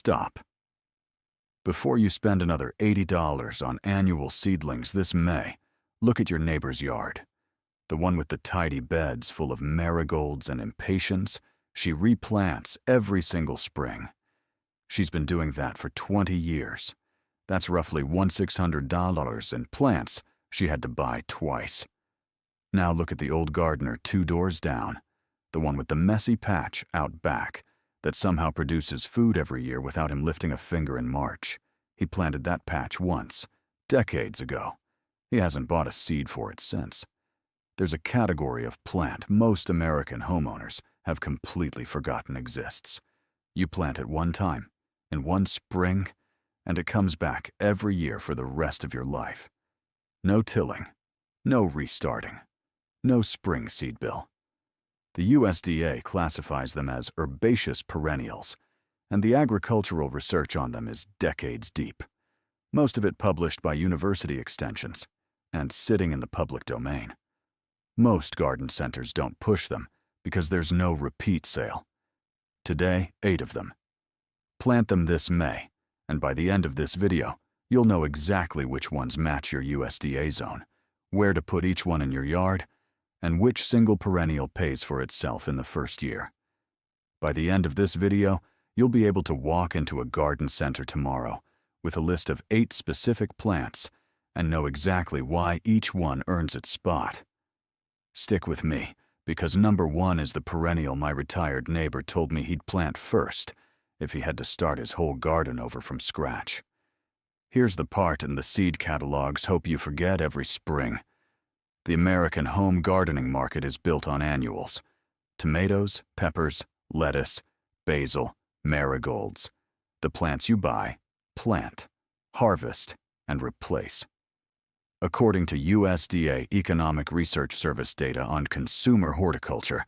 Stop. Before you spend another $80 on annual seedlings this May, look at your neighbor's yard. The one with the tidy beds full of marigolds and impatiens, she replants every single spring. She's been doing that for 20 years. That's roughly $1,600 in plants she had to buy twice. Now look at the old gardener 2 doors down, the one with the messy patch out back that somehow produces food every year without him lifting a finger in March. He planted that patch once, decades ago. He hasn't bought a seed for it since. There's a category of plant most American homeowners have completely forgotten exists. You plant it one time, in one spring, and it comes back every year for the rest of your life. No tilling, no restarting, no spring seed bill. The USDA classifies them as herbaceous perennials, and the agricultural research on them is decades deep, most of it published by university extensions and sitting in the public domain. Most garden centers don't push them because there's no repeat sale. Today, 8 of them. Plant them this May, and by the end of this video, you'll know exactly which ones match your USDA zone, where to put each one in your yard, and which single perennial pays for itself in the first year. By the end of this video, you'll be able to walk into a garden center tomorrow with a list of 8 specific plants and know exactly why each one earns its spot. Stick with me, because number 1 is the perennial my retired neighbor told me he'd plant first if he had to start his whole garden over from scratch. Here's the part in the seed catalogs hope you forget every spring. The American home gardening market is built on annuals: tomatoes, peppers, lettuce, basil, marigolds. The plants you buy, plant, harvest, and replace. According to USDA Economic Research Service data on consumer horticulture,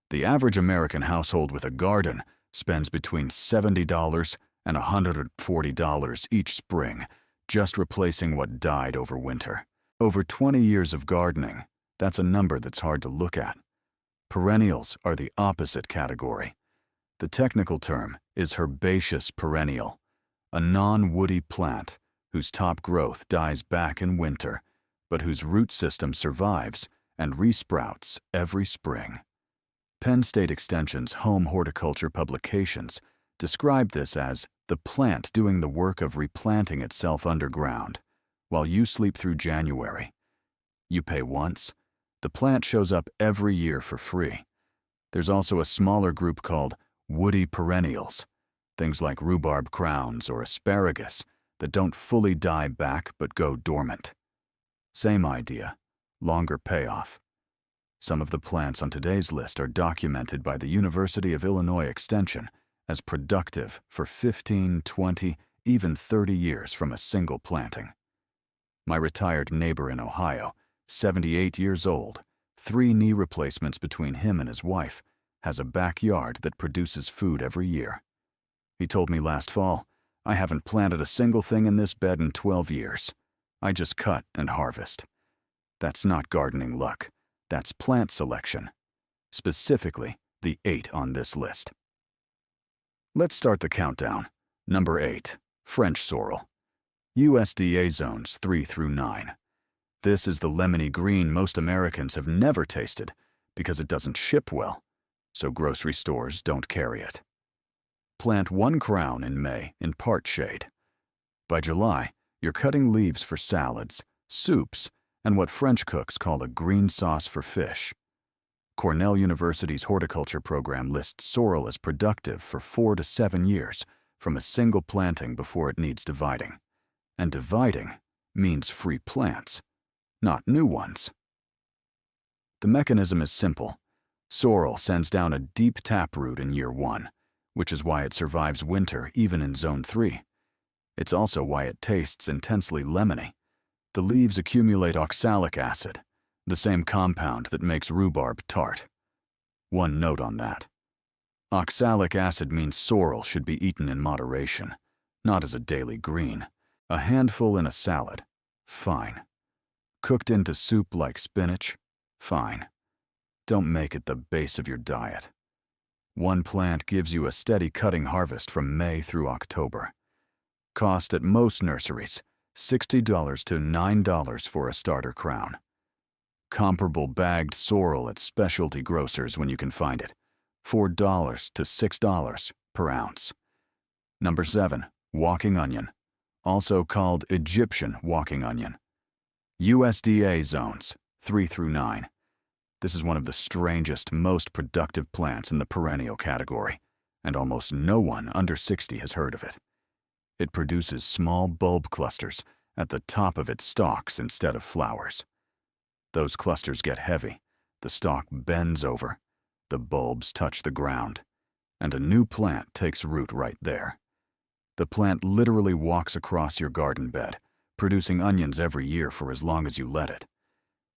the average American household with a garden spends between $70 and $140 each spring just replacing what died over winter. Over 20 years of gardening, that's a number that's hard to look at. Perennials are the opposite category. The technical term is herbaceous perennial, a non-woody plant whose top growth dies back in winter, but whose root system survives and resprouts every spring. Penn State Extension's home horticulture publications describe this as the plant doing the work of replanting itself underground, while you sleep through January. You pay once, the plant shows up every year for free. There's also a smaller group called woody perennials, things like rhubarb crowns or asparagus that don't fully die back but go dormant. Same idea, longer payoff. Some of the plants on today's list are documented by the University of Illinois Extension as productive for 15, 20, even 30 years from a single planting. My retired neighbor in Ohio, 78 years old, 3 knee replacements between him and his wife, has a backyard that produces food every year. He told me last fall, "I haven't planted a single thing in this bed in 12 years. I just cut and harvest." That's not gardening luck. That's plant selection. Specifically, the 8 on this list. Let's start the countdown. Number 8, French sorrel. USDA zones 3 through 9. This is the lemony green most Americans have never tasted because it doesn't ship well, so grocery stores don't carry it. Plant 1 crown in May in part shade. By July, you're cutting leaves for salads, soups, and what French cooks call a green sauce for fish. Cornell University's horticulture program lists sorrel as productive for 4 to 7 years from a single planting before it needs dividing. And dividing means free plants, not new ones. The mechanism is simple. Sorrel sends down a deep taproot in year 1, which is why it survives winter even in Zone 3. It's also why it tastes intensely lemony. The leaves accumulate oxalic acid, the same compound that makes rhubarb tart. One note on that. Oxalic acid means sorrel should be eaten in moderation, not as a daily green. A handful in a salad, fine. Cooked into soup like spinach, fine. Don't make it the base of your diet. One plant gives you a steady cutting harvest from May through October. Cost at most nurseries, $60 to $9 for a starter crown. Comparable bagged sorrel at specialty grocers when you can find it, $4 to $6 per ounce. Number 7. Walking onion, also called Egyptian walking onion. USDA zones, 3 through 9. This is one of the strangest, most productive plants in the perennial category, and almost no one under 60 has heard of it. It produces small bulb clusters at the top of its stalks instead of flowers. Those clusters get heavy, the stalk bends over, the bulbs touch the ground, and a new plant takes root right there. The plant literally walks across your garden bed, producing onions every year for as long as you let it.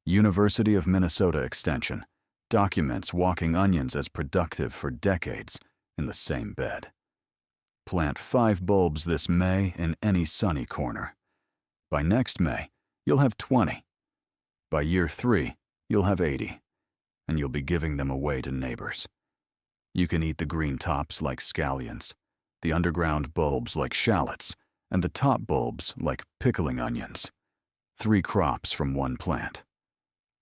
University of Minnesota Extension documents walking onions as productive for decades in the same bed. Plant 5 bulbs this May in any sunny corner. By next May, you'll have 20. By year 3, you'll have 80, and you'll be giving them away to neighbors. You can eat the green tops like scallions, the underground bulbs like shallots, and the top bulbs like pickling onions. 3 crops from one plant.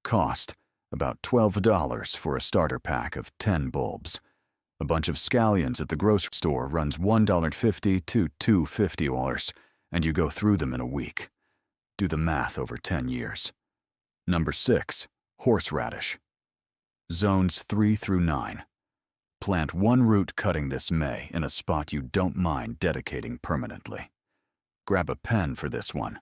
Cost, about $12 for a starter pack of 10 bulbs. A bunch of scallions at the grocery store runs $1.50 to $2.50, and you go through them in a week. Do the math over 10 years. Number 6. Horseradish. Zones 3 through 9. Plant 1 root cutting this May in a spot you don't mind dedicating permanently. Grab a pen for this one.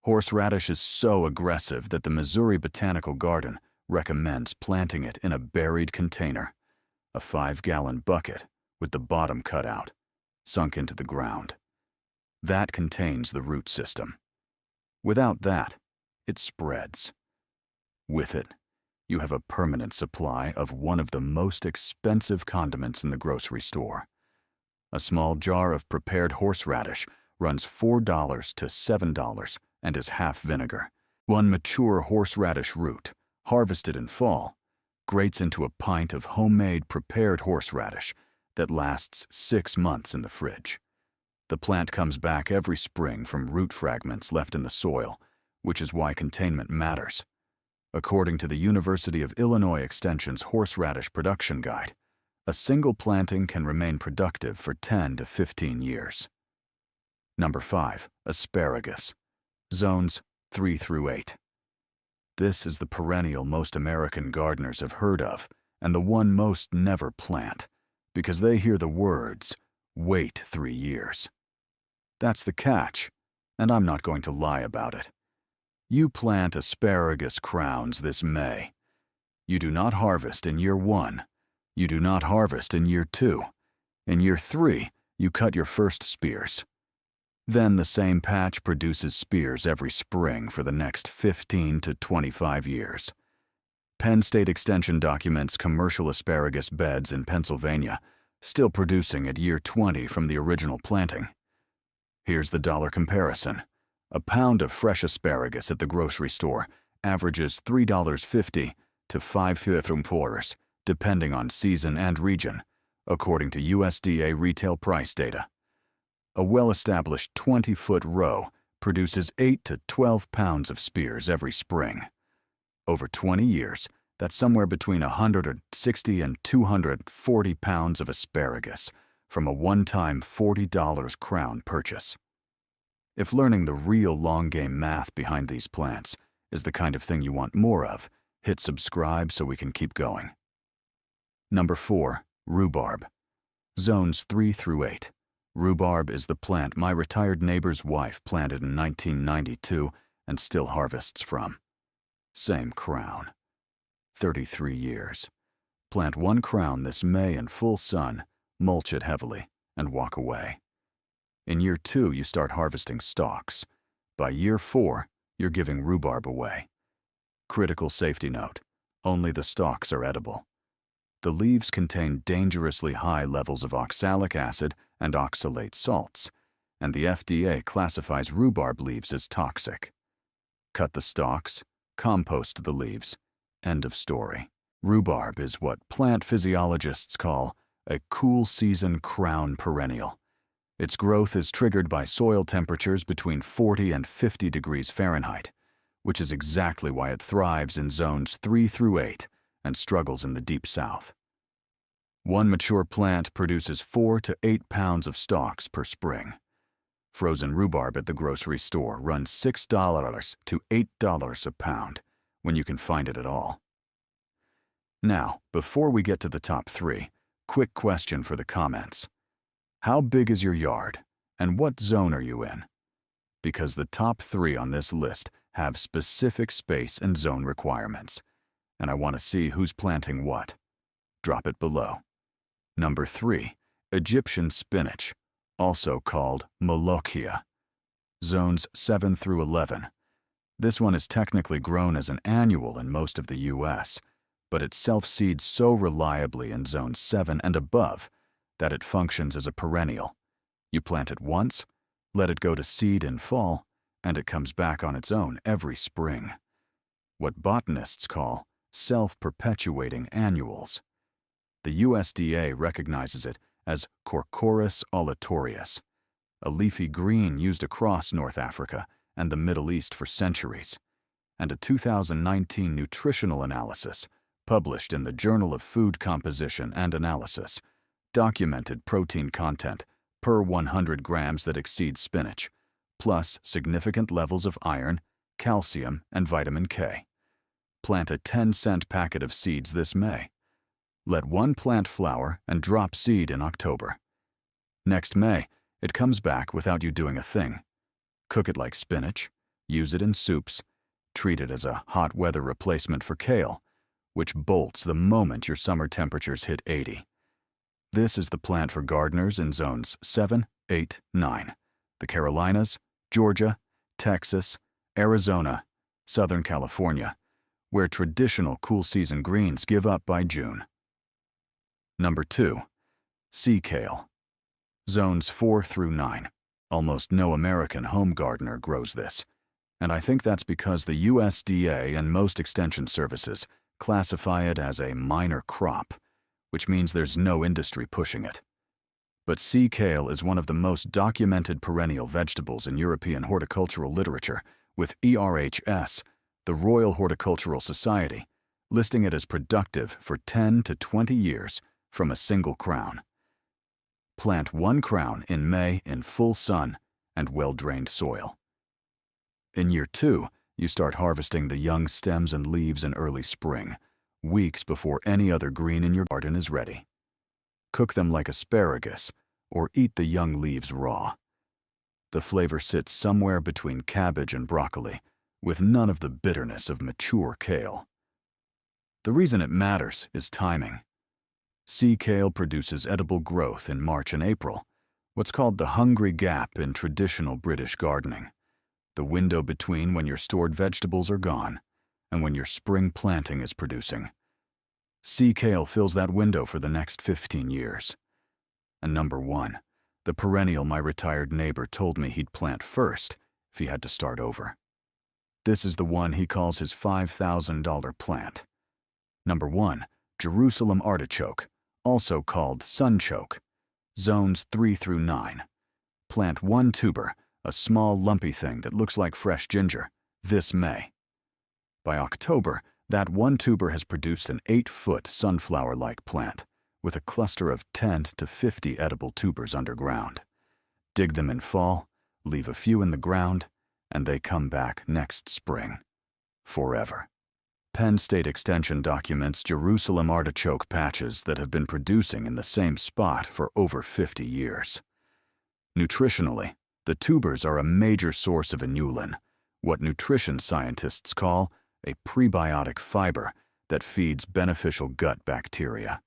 Horseradish is so aggressive that the Missouri Botanical Garden recommends planting it in a buried container, a 5-gallon bucket with the bottom cut out, sunk into the ground. That contains the root system. Without that, it spreads. With it, you have a permanent supply of one of the most expensive condiments in the grocery store. A small jar of prepared horseradish runs $4 to $7 and is half vinegar. One mature horseradish root, harvested in fall, grates into a pint of homemade prepared horseradish that lasts 6 months in the fridge. The plant comes back every spring from root fragments left in the soil, which is why containment matters. According to the University of Illinois Extension's Horseradish Production Guide, a single planting can remain productive for 10 to 15 years. Number 5. Asparagus. Zones 3 through 8. This is the perennial most American gardeners have heard of, and the one most never plant, because they hear the words, "Wait 3 years." That's the catch, and I'm not going to lie about it. You plant asparagus crowns this May. You do not harvest in year 1. You do not harvest in year 2. In year 3, you cut your first spears. Then the same patch produces spears every spring for the next 15 to 25 years. Penn State Extension documents commercial asparagus beds in Pennsylvania, still producing at year 20 from the original planting. Here's the dollar comparison. A pound of fresh asparagus at the grocery store averages $3.50 to $5.50, depending on season and region, according to USDA retail price data. A well-established 20-foot row produces 8 to 12 pounds of spears every spring. Over 20 years, that's somewhere between 160 and 240 pounds of asparagus from a one-time $40 crown purchase. If learning the real long-game math behind these plants is the kind of thing you want more of, hit subscribe so we can keep going. Number 4. Rhubarb. Zones 3 through 8. Rhubarb is the plant my retired neighbor's wife planted in 1992 and still harvests from. Same crown. 33 years. Plant 1 crown this May in full sun, mulch it heavily, and walk away. In year 2, you start harvesting stalks. By year 4, you're giving rhubarb away. Critical safety note: only the stalks are edible. The leaves contain dangerously high levels of oxalic acid and oxalate salts, and the FDA classifies rhubarb leaves as toxic. Cut the stalks, compost the leaves. End of story. Rhubarb is what plant physiologists call a cool season crown perennial. Its growth is triggered by soil temperatures between 40 and 50 degrees Fahrenheit, which is exactly why it thrives in zones 3 through 8 and struggles in the deep south. One mature plant produces 4 to 8 pounds of stalks per spring. Frozen rhubarb at the grocery store runs $6 to $8 a pound, when you can find it at all. Now, before we get to the top 3, quick question for the comments. How big is your yard, and what zone are you in? Because the top 3 on this list have specific space and zone requirements, and I want to see who's planting what. Drop it below. Number 3, Egyptian spinach, also called Molochia. Zones 7 through 11. This one is technically grown as an annual in most of the U.S., but it self-seeds so reliably in Zone 7 and above that it functions as a perennial. You plant it once, let it go to seed in fall, and it comes back on its own every spring. What botanists call self-perpetuating annuals. The USDA recognizes it as Corchorus aleatorius, a leafy green used across North Africa and the Middle East for centuries, and a 2019 nutritional analysis published in the Journal of Food Composition and Analysis documented protein content per 100 grams that exceeds spinach, plus significant levels of iron, calcium, and vitamin K. Plant a 10-cent packet of seeds this May. Let one plant flower and drop seed in October. Next May, it comes back without you doing a thing. Cook it like spinach, use it in soups, treat it as a hot weather replacement for kale, which bolts the moment your summer temperatures hit 80. This is the plant for gardeners in zones 7, 8, 9, the Carolinas, Georgia, Texas, Arizona, Southern California, where traditional cool season greens give up by June. Number 2, sea kale. Zones 4 through 9. Almost no American home gardener grows this, and I think that's because the USDA and most extension services classify it as a minor crop, which means there's no industry pushing it. But sea kale is one of the most documented perennial vegetables in European horticultural literature, with ERHS, the Royal Horticultural Society, listing it as productive for 10 to 20 years from a single crown. Plant one crown in May in full sun and well-drained soil. In year 2, you start harvesting the young stems and leaves in early spring, weeks before any other green in your garden is ready. Cook them like asparagus, or eat the young leaves raw. The flavor sits somewhere between cabbage and broccoli, with none of the bitterness of mature kale. The reason it matters is timing. Sea kale produces edible growth in March and April, what's called the hungry gap in traditional British gardening, the window between when your stored vegetables are gone and when your spring planting is producing. Sea kale fills that window for the next 15 years. And number 1, the perennial my retired neighbor told me he'd plant first if he had to start over. This is the one he calls his $5,000 plant. Number 1, Jerusalem artichoke, also called sunchoke, zones 3 through 9. Plant one tuber, a small lumpy thing that looks like fresh ginger, this May. By October, that one tuber has produced an 8-foot sunflower-like plant with a cluster of 10 to 50 edible tubers underground. Dig them in fall, leave a few in the ground, and they come back next spring. Forever. Penn State Extension documents Jerusalem artichoke patches that have been producing in the same spot for over 50 years. Nutritionally, the tubers are a major source of inulin, what nutrition scientists call a prebiotic fiber that feeds beneficial gut bacteria.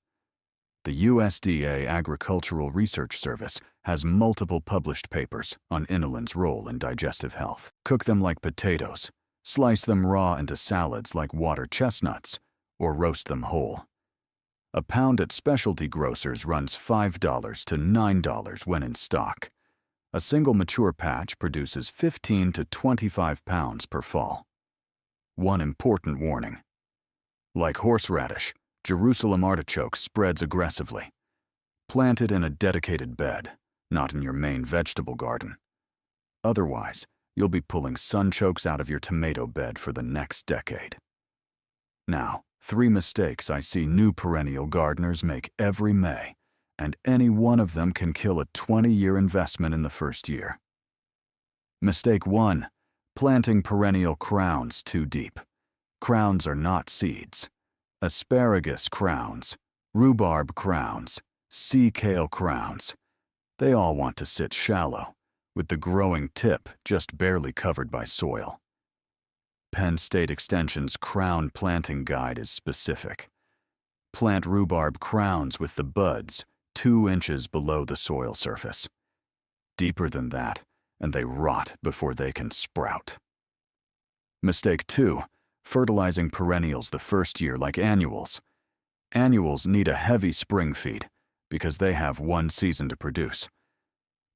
The USDA Agricultural Research Service has multiple published papers on inulin's role in digestive health. Cook them like potatoes, slice them raw into salads like water chestnuts, or roast them whole. A pound at specialty grocers runs $5 to $9 when in stock. A single mature patch produces 15 to 25 pounds per fall. One important warning. Like horseradish, Jerusalem artichoke spreads aggressively. Plant it in a dedicated bed, not in your main vegetable garden. Otherwise, you'll be pulling sunchokes out of your tomato bed for the next decade. Now, 3 mistakes I see new perennial gardeners make every May, and any one of them can kill a 20-year investment in the first year. Mistake 1. Planting perennial crowns too deep. Crowns are not seeds. Asparagus crowns, rhubarb crowns, sea kale crowns. They all want to sit shallow, with the growing tip just barely covered by soil. Penn State Extension's crown planting guide is specific. Plant rhubarb crowns with the buds 2 inches below the soil surface. Deeper than that, and they rot before they can sprout. Mistake 2. Fertilizing perennials the first year like annuals. Annuals need a heavy spring feed because they have 1 season to produce.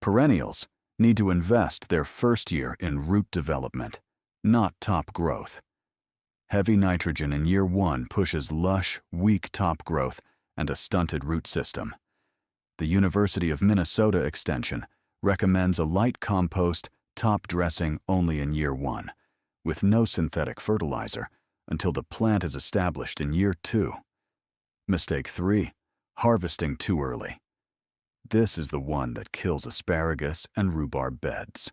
Perennials need to invest their first year in root development, not top growth. Heavy nitrogen in year 1 pushes lush, weak top growth and a stunted root system. The University of Minnesota Extension recommends a light compost top dressing only in year 1, with no synthetic fertilizer until the plant is established in year 2. Mistake 3. Harvesting too early. This is the one that kills asparagus and rhubarb beds.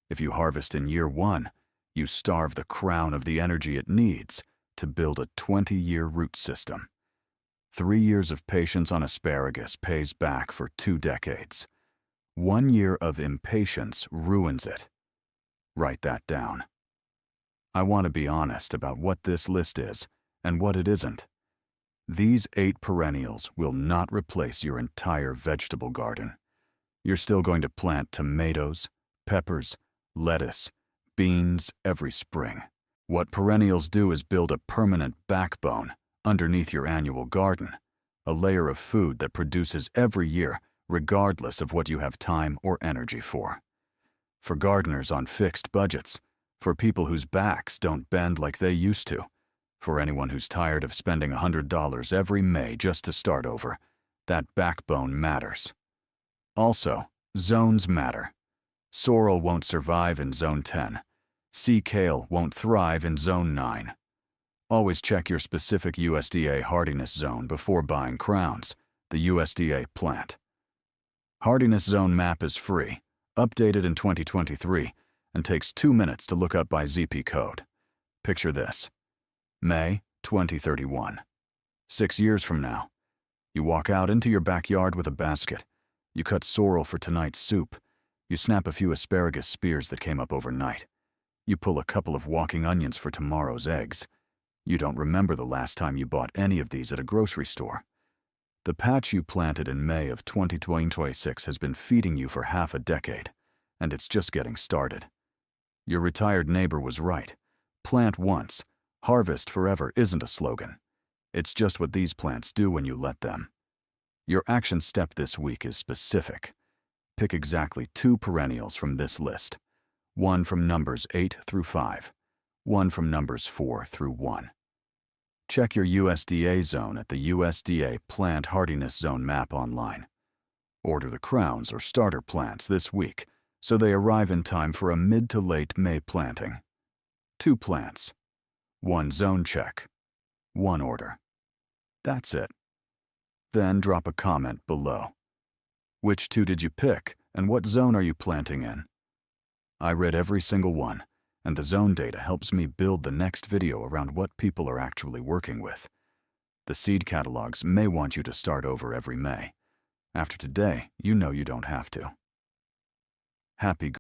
If you harvest in year 1, you starve the crown of the energy it needs to build a 20-year root system. 3 years of patience on asparagus pays back for 2 decades. 1 year of impatience ruins it. Write that down. I want to be honest about what this list is and what it isn't. These 8 perennials will not replace your entire vegetable garden. You're still going to plant tomatoes, peppers, lettuce, beans every spring. What perennials do is build a permanent backbone underneath your annual garden, a layer of food that produces every year regardless of what you have time or energy for. For gardeners on fixed budgets, for people whose backs don't bend like they used to, for anyone who's tired of spending $100 every May just to start over, that backbone matters. Also, zones matter. Sorrel won't survive in Zone 10. Sea kale won't thrive in Zone 9. Always check your specific USDA hardiness zone before buying crowns, the USDA plant. Hardiness zone map is free, updated in 2023, and takes 2 minutes to look up by ZP code. Picture this. May 2031. 6 years from now. You walk out into your backyard with a basket. You cut sorrel for tonight's soup. You snap a few asparagus spears that came up overnight. You pull a couple of walking onions for tomorrow's eggs. You don't remember the last time you bought any of these at a grocery store. The patch you planted in May of 2026 has been feeding you for half a decade, and it's just getting started. Your retired neighbor was right. Plant once, harvest forever isn't a slogan. It's just what these plants do when you let them. Your action step this week is specific. Pick exactly 2 perennials from this list. 1 from numbers 8 through 5. 1 from numbers 4 through 1. Check your USDA zone at the USDA Plant Hardiness Zone map online. Order the crowns or starter plants this week so they arrive in time for a mid to late May planting. 2 plants. 1 zone check. 1 order. That's it. Then drop a comment below. Which 2 did you pick, and what zone are you planting in? I read every single one, and the zone data helps me build the next video around what people are actually working with. The seed catalogs may want you to start over every May. After today, you know you don't have to. Happy